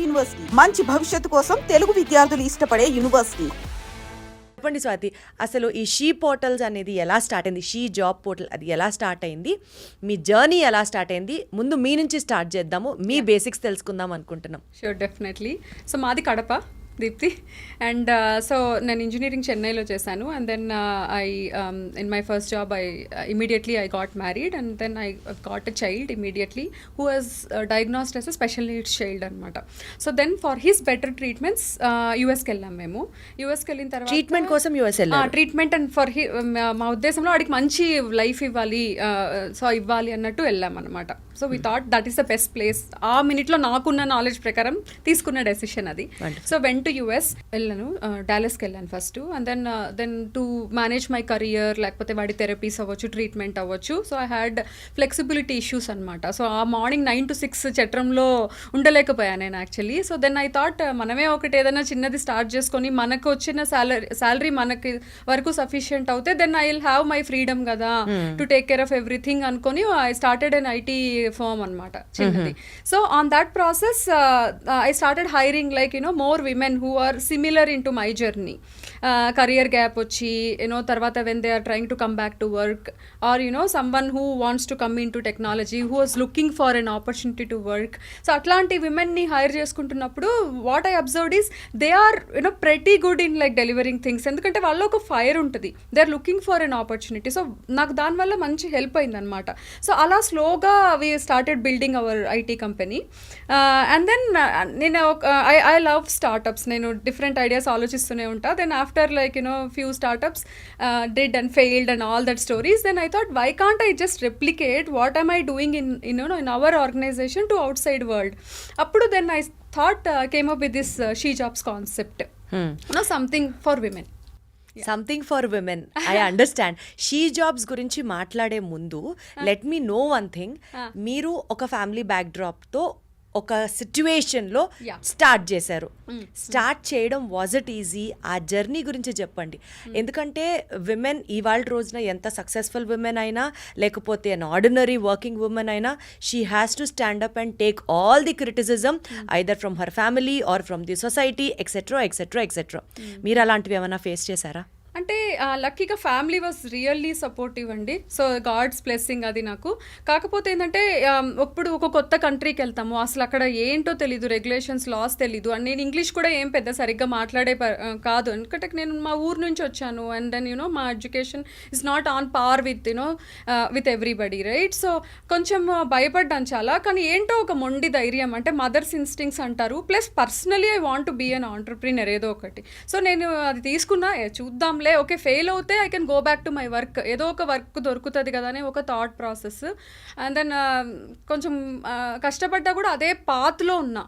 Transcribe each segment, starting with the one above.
University, మంచి భవిష్యత్తు కోసం తెలుగు విద్యార్థులు ఇష్టపడే యూనివర్సిటీ. చెప్పండి స్వాతి, అసలు ఈ షీ పోర్టల్స్ అనేది ఎలా స్టార్ట్ అయింది? షీ జాబ్ పోర్టల్ అది ఎలా స్టార్ట్ అయింది? మీ జర్నీ ఎలా స్టార్ట్ అయింది? ముందు మీ నుంచి స్టార్ట్ చేద్దాము, మీ బేసిక్స్ తెలుసుకుందాం అనుకుంటున్నాం. Sure, definitely. సో మాది కడప, దీప్తి. అండ్ సో నేను ఇంజనీరింగ్ చెన్నైలో చేశాను. And then in my first job immediately I got married, and then I got a child immediately who was diagnosed as a special needs child అనమాట. So then for his better treatments యూఎస్కి వెళ్ళాం మేము. యూఎస్కి వెళ్ళిన తర్వాత treatment కోసం US వెళ్ళారు. Treatment and for మా ఉద్దేశంలో వాడికి మంచి లైఫ్ ఇవ్వాలి, ఇవ్వాలి అన్నట్టు వెళ్ళాం అనమాట. So we thought that is the best place. ఆ మినిట్లో నాకున్న నాలెడ్జ్ ప్రకారం తీసుకున్న డెసిషన్ అది. సో వెంట్ టు యుఎస్ వెళ్ళాను, డాలస్కి వెళ్ళాను first. And then to manage my career, లేకపోతే వాడి థెరపీస్ అవ్వచ్చు, ట్రీట్మెంట్ అవ్వచ్చు. So I had flexibility issues అనమాట. సో ఆ మార్నింగ్ 9 to 6 చట్రంలో ఉండలేకపోయాను నేను actually. So then I thought మనమే ఒకటి ఏదైనా చిన్నది స్టార్ట్ చేసుకొని మనకు వచ్చిన శాలరీ మనకి వరకు సఫిషియంట్ అవుతే then I will have my freedom కదా to take care of everything అనుకొని I started an IT firm అనమాట, చిన్నది. So on that process I started hiring more women who are similar into my journey. Career gap వచ్చి తర్వాత when they are trying to come back to work, or someone who wants to come into technology, who is looking for an opportunity to work. So అట్లాంటి విమెన్ని hire చేసుకుంటున్నప్పుడు what I observed is they are pretty good in delivering things. ఎందుకంటే వాళ్ళు ఒక fire ఉంటుంది, they are looking for an opportunity. So నాకు దానివల్ల మంచి హెల్ప్ అయింది అనమాట. సో అలా స్లోగా we started building our IT company. And then నేను ఐ లవ్ స్టార్టప్స్. నేను డిఫరెంట్ ఐడియాస్ ఆలోచిస్తూనే ఉంటా. Then after few startups did and failed and all that stories, then I thought why can't I just replicate వాట్ am I doing in our organization to outside world. అప్పుడు then I thought came up with this she jobs concept. Something for women. Something for women, I understand. She Jobs గురించి మాట్లాడే ముందు let me know one thing. మీరు ఒక family back డ్రాప్తో ఒక సిచ్యువేషన్లో start చేశారు. Start చేయడం వాజ్ ఇట్ ఈజీ? ఆ జర్నీ గురించి చెప్పండి. ఎందుకంటే విమెన్ ఇవాళ రోజున ఎంత సక్సెస్ఫుల్ విమెన్ అయినా, లేకపోతే అన్ ఆర్డినరీ వర్కింగ్ ఉమెన్ అయినా, she has to stand up and take all the criticism either from her family or from the society etcetera etcetera etcetera. మీరు అలాంటివి ఏమైనా ఫేస్ చేశారా? అంటే లక్కీగా ఫ్యామిలీ వాజ్ రియల్లీ సపోర్టివ్ అండి. సో గాడ్స్ బ్లెస్సింగ్ అది నాకు. కాకపోతే ఏంటంటే ఇప్పుడు ఒక కొత్త కంట్రీకి వెళ్తాము, అసలు అక్కడ ఏంటో తెలీదు, రెగ్యులేషన్స్, లాస్ తెలీదు. అండ్ నేను ఇంగ్లీష్ కూడా ఏం పెద్ద సరిగ్గా మాట్లాడే కాదు, ఎందుకంటే నేను మా ఊరు నుంచి వచ్చాను. అండ్ దెన్ మా education is not on par with with everybody, right? So కొంచెం భయపడ్డాను చాలా. కానీ ఏంటో ఒక మొండి ధైర్యం, అంటే మదర్స్ ఇన్స్టింక్ట్స్ అంటారు. Plus personally I want to be an entrepreneur ఏదో ఒకటి. సో నేను అది తీసుకున్నా, చూద్దాంలే, ఓకే ఫెయిల్ అవుతే I can go back to my work, ఏదో ఒక వర్క్ దొరుకుతుంది కదా అని ఒక థాట్ ప్రాసెస్. అండ్ దెన్ కొంచెం కష్టపడ్డా కూడా అదే పాత్లో ఉన్నా.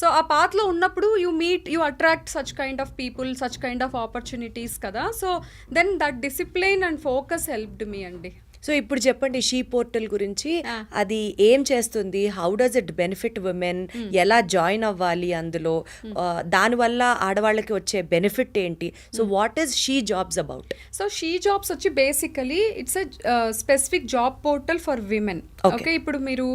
సో ఆ పాత్లో ఉన్నప్పుడు you attract such kind of people, such kind of opportunities కదా. So then that discipline and focus helped me అండి. సో ఇప్పుడు చెప్పండి షీ పోర్టల్ గురించి. అది ఏం చేస్తుంది? How does it benefit women? ఎలా జాయిన్ అవ్వాలి అందులో? దానివల్ల ఆడవాళ్ళకి వచ్చే బెనిఫిట్ ఏంటి? So what is She Jobs about? So She Jobs వచ్చి basically it's a specific job portal for women. Okay, ఇప్పుడు మీరు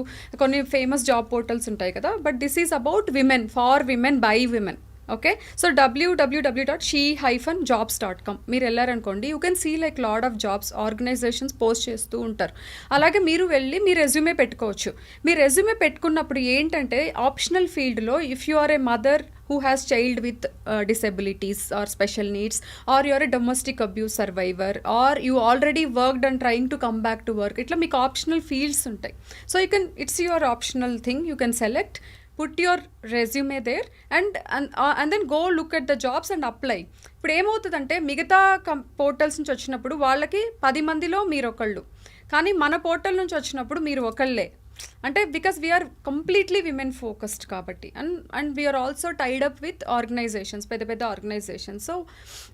కొన్ని ఫేమస్ జాబ్ పోర్టల్స్ ఉంటాయి కదా, but this is about women, for women, by women. Okay, so www.she-jobs.com మీరు వెళ్ళారనుకోండి, you can see lot of jobs, organisations post చేస్తూ ఉంటారు. అలాగే మీరు వెళ్ళి మీ రెజ్యూమే పెట్టుకోవచ్చు. మీ రెజ్యూమే పెట్టుకున్నప్పుడు ఏంటంటే ఆప్షనల్ ఫీల్డ్లో if you are a mother who has child with disabilities or special needs, or you are a domestic abuse survivor, or you already worked and trying to come back to work, itla meeku optional fields untai. So you can, it's your optional thing, you can select, put your resume there and then go look at the jobs and apply. ఇప్పుడు ఏమవుతుందంటే మిగతా portals నుంచి వచ్చినప్పుడు వాళ్ళకి 10 మందిలో మీరు ఒకళ్ళు, కానీ మన పోర్టల్ నుంచి వచ్చినప్పుడు మీరు ఒకళ్ళే. అంటే because we're completely women focused కాబట్టి. And we're also tied up with organisations, పెద్ద పెద్ద organisations. So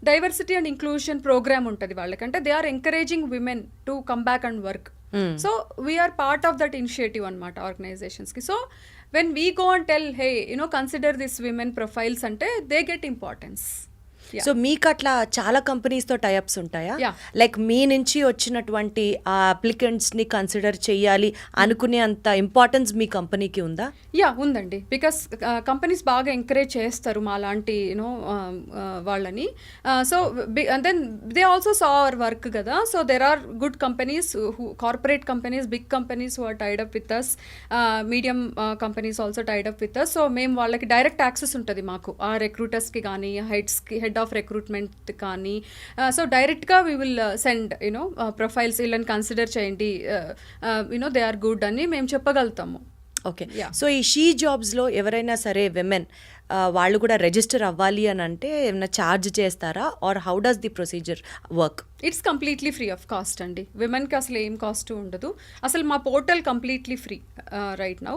diversity and inclusion programme ఉంటుంది వాళ్ళకంటే, they are encouraging women to come back and work. So we're part of that initiative అనమాట ఆర్గనైజేషన్స్కి. So when we go and tell, hey consider this women profiles అంటే they get importance. So మీకు అట్లా చాలా companies తో tie-ups ఉంటాయా? Yeah. Like మీ నుంచి వచ్చినటువంటి ఆ అప్లికెంట్స్ ని కన్సిడర్ చేయాలి అనుకునే అంత ఇంపార్టెన్స్ మీ కంపెనీకి ఉందా? యా ఉందండి, బికాస్ కంపెనీస్ బాగా ఎంకరేజ్ చేస్తారు మా లాంటి యూనో వాళ్ళని. So and then they also saw our work కదా. So there are good companies, corporate companies, big companies who are tied up with us, medium companies also tied up with us. So మేము వాళ్ళకి direct access ఉంటుంది మాకు, ఆ రిక్రూటర్స్కి కానీ head of recruitment కానీ. So డైరెక్ట్గా we will send you know profiles, వీళ్ళని కన్సిడర్ చేయండి, యూనో దే ఆర్ గుడ్ అని మేము చెప్పగలుగుతాము. ఓకే. Yeah. సో ఈ షీ జాబ్స్లో ఎవరైనా సరే విమెన్ వాళ్ళు కూడా రిజిస్టర్ అవ్వాలి అని అంటే ఏమైనా ఛార్జ్ చేస్తారా? Or how does the procedure work? It's completely free of cost అండి. విమెన్కి అసలు ఏం కాస్ట్ ఉండదు. అసలు మా portal completely free right now.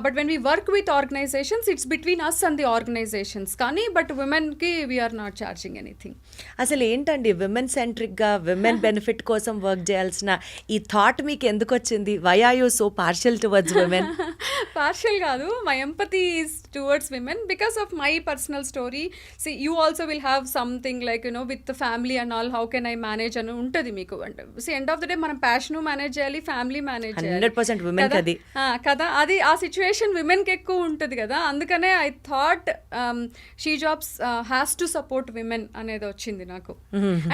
But when we work with organisations it's between us and the organisations కానీ, బట్ విమెన్కి వీఆర్ నాట్ ఛార్జింగ్ ఎనీథింగ్. అసలు ఏంటండి విమెన్ సెంట్రిక్గా విమెన్ బెనిఫిట్ కోసం వర్క్ చేయాల్సిన ఈ థాట్ మీకు ఎందుకు వచ్చింది? Why are you so partial towards women? Partial కాదు, my empathy is towards women because of my personal story. See, you also will have something like, you know, with the family and all, how can I manage అని ఉంటుంది మీకు. అంటే see, end of the day మనం passion manage చేయాలి, family manage చేయాలి. 100% women కది కదా, అది ఆ సిచ్యువేషన్ విమెన్కి ఎక్కువ ఉంటుంది కదా. అందుకనే I thought She Jobs has to support women అనేది వచ్చింది నాకు.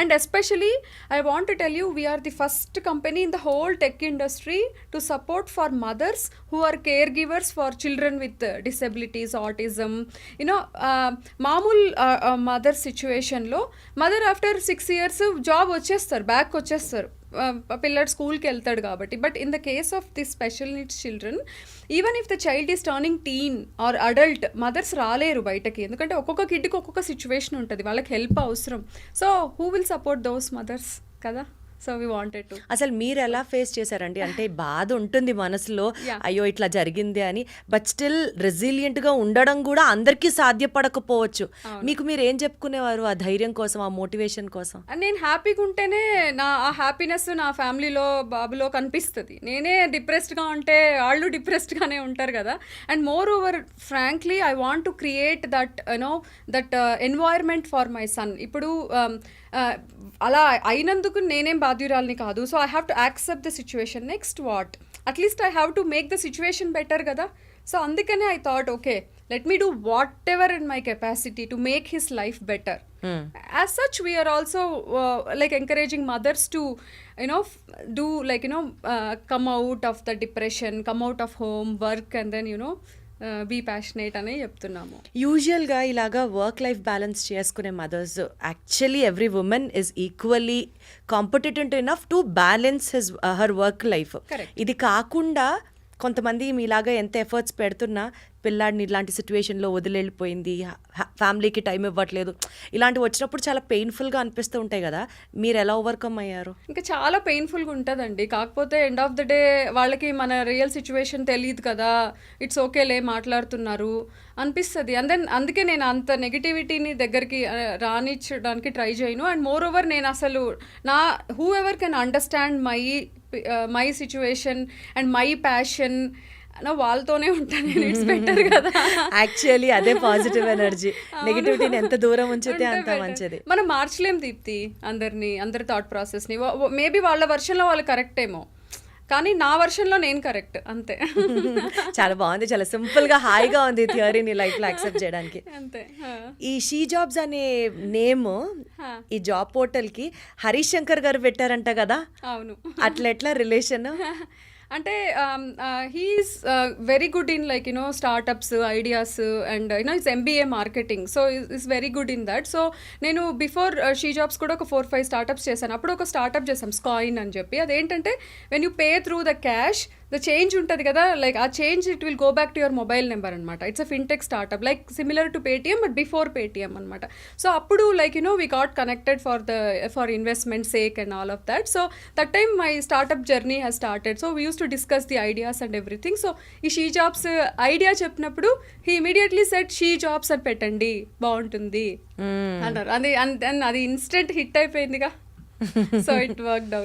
And especially I want to tell you, we're the first company in the whole tech industry to support for mothers who are care givers for children with disabilities, autism. You know మామూలు mother సిచ్యువేషన్లో mother after 6 years job వచ్చేస్తారు, back వచ్చేస్తారు, పిల్లడు స్కూల్కి వెళ్తాడు కాబట్టి. But in the case of the special needs children, even if the child is turning teen or adult, mothers రాలేరు బయటకి, ఎందుకంటే ఒక్కొక్క కిడ్కి ఒక్కొక్క సిచ్యువేషన్ ఉంటుంది, వాళ్ళకి హెల్ప్ అవసరం. So who will support those mothers కదా. So we wanted to. అసలు మీరు ఎలా ఫేస్ చేశారండి? అంటే బాధ ఉంటుంది మనసులో, అయ్యో ఇట్లా జరిగింది అని, బట్ స్టిల్ రెసిలియంట్గా ఉండడం కూడా అందరికీ సాధ్యపడకపోవచ్చు. మీకు మీరు ఏం చెప్పుకునేవారు ఆ ధైర్యం కోసం, ఆ మోటివేషన్ కోసం? నేను హ్యాపీగా ఉంటేనే నా ఆ హ్యాపీనెస్ నా ఫ్యామిలీలో బాబులో కనిపిస్తుంది. నేనే డిప్రెస్డ్గా ఉంటే వాళ్ళు డిప్రెస్డ్గానే ఉంటారు కదా. And more over frankly I want to create that you know that environment for my son. ఇప్పుడు అలా అయినందుకు నేనేం బాధ్యురాలని కాదు. So I have to accept the situation. Next what, at least I have to make the situation better కదా. So అందుకనే I thought okay, let me do what ever in my capacity to make his life better. As such, we are also like encouraging mothers to, you know, do like, you know, come out of the depression, come out of home, work, and then, you know, be passionate అనే చెప్తున్నాము. యూజువల్గా ఇలాగా work life balance చేసుకునే mothers, actually every woman is equally competent enough to balance her work life. ఇది కాకుండా కొంతమంది మీలాగా ఎంత ఎఫర్ట్స్ పెడుతున్నా పిల్లాడిని ఇలాంటి సిచ్యువేషన్లో వదిలేళ్ళిపోయింది, ఫ్యామిలీకి టైం ఇవ్వట్లేదు, ఇలాంటివి వచ్చినప్పుడు చాలా పెయిన్ఫుల్గా అనిపిస్తూ ఉంటాయి కదా. మీరు ఎలా ఓవర్కమ్ అయ్యారు? ఇంకా చాలా పెయిన్ఫుల్గా ఉంటుందండి. కాకపోతే ఎండ్ ఆఫ్ ద డే వాళ్ళకి మన రియల్ సిచ్యువేషన్ తెలియదు కదా. ఇట్స్ ఓకేలే మాట్లాడుతున్నారు అనిపిస్తుంది. అండ్ దెన్ అందుకే నేను అంత నెగిటివిటీని దగ్గరికి రానిచ్చడానికి ట్రై చేయను. అండ్ మోర్ ఓవర్ నేను అసలు నా who ever can understand my situation and my passion, వాళ్ళతోనే ఉంటాను నేను. ఇట్స్ బెటర్ కదా. యాక్చువల్లీ అదే పాజిటివ్ ఎనర్జీ. నెగిటివిటీని ఎంత దూరం ఉంచితే అంత మంచిది. మనం మార్చలేం దీప్తి అందరి థాట్ ప్రాసెస్ని. మేబీ వాళ్ళ వర్షన్లో వాళ్ళు కరెక్ట్ ఏమో, కానీ నా వర్షన్లో నేను కరెక్ట్, అంతే. చాలా బాగుంది, చాలా సింపుల్గా హాయిగా ఉంది థియరీని లైఫ్లో యాక్సెప్ట్ చేయడానికి. అంతే. ఈ షీ జాబ్స్ అనే నేమ్ ఈ జాబ్ పోర్టల్కి హరీష్ శంకర్ గారు పెట్టారంట కదా. అవును. అట్లా ఎట్లా రిలేషన్? అంటే he is very good in like you know startups ideas and you know it's MBA marketing. So is very good in that. So నేను బిఫోర్ షీ జాబ్స్ కూడా ఒక 4-5 స్టార్టప్స్ చేశాను. అప్పుడు ఒక స్టార్టప్ చేసాం స్కాయిన్ అని చెప్పి. అదేంటంటే when you pay through the cash, the change ఉంటుంది కదా, లైక్ ఆ change it will go back to your mobile number అనమాట. It's a fintech startup like similar to Paytm but before Paytm అనమాట. సో అప్పుడు like you know we got connected for investment sake and all of that. So that time my startup journey has started. So we use to discuss the ideas and everything. So ఈ She jobs idea చెప్పినప్పుడు he immediately said she jobs అని పెట్టండి బాగుంటుంది అన్నారు. అది instant hit అయిపోయిందిగా. So it worked out.